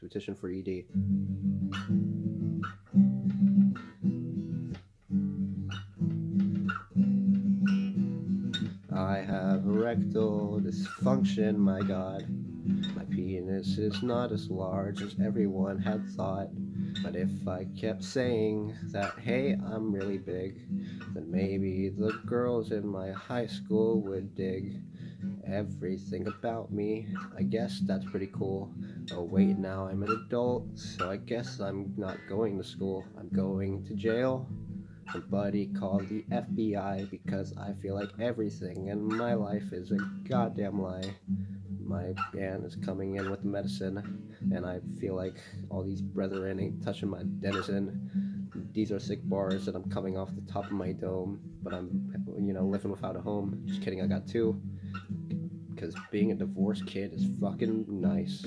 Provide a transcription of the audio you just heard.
petition for ED. I have erectile dysfunction, my god. My penis is not as large as everyone had thought. But if I kept saying that, hey, I'm really big, then maybe the girls in my high school would dig everything about me. I guess that's pretty cool. Oh wait, now I'm an adult, so I guess I'm not going to school. I'm going to jail. A buddy called the FBI because I feel like everything in my life is a goddamn lie. My aunt is coming in with medicine, and I feel like all these brethren ain't touching my denizen. These are sick bars that I'm coming off the top of my dome, but I'm, living without a home. Just kidding, I got two. Because being a divorced kid is fucking nice.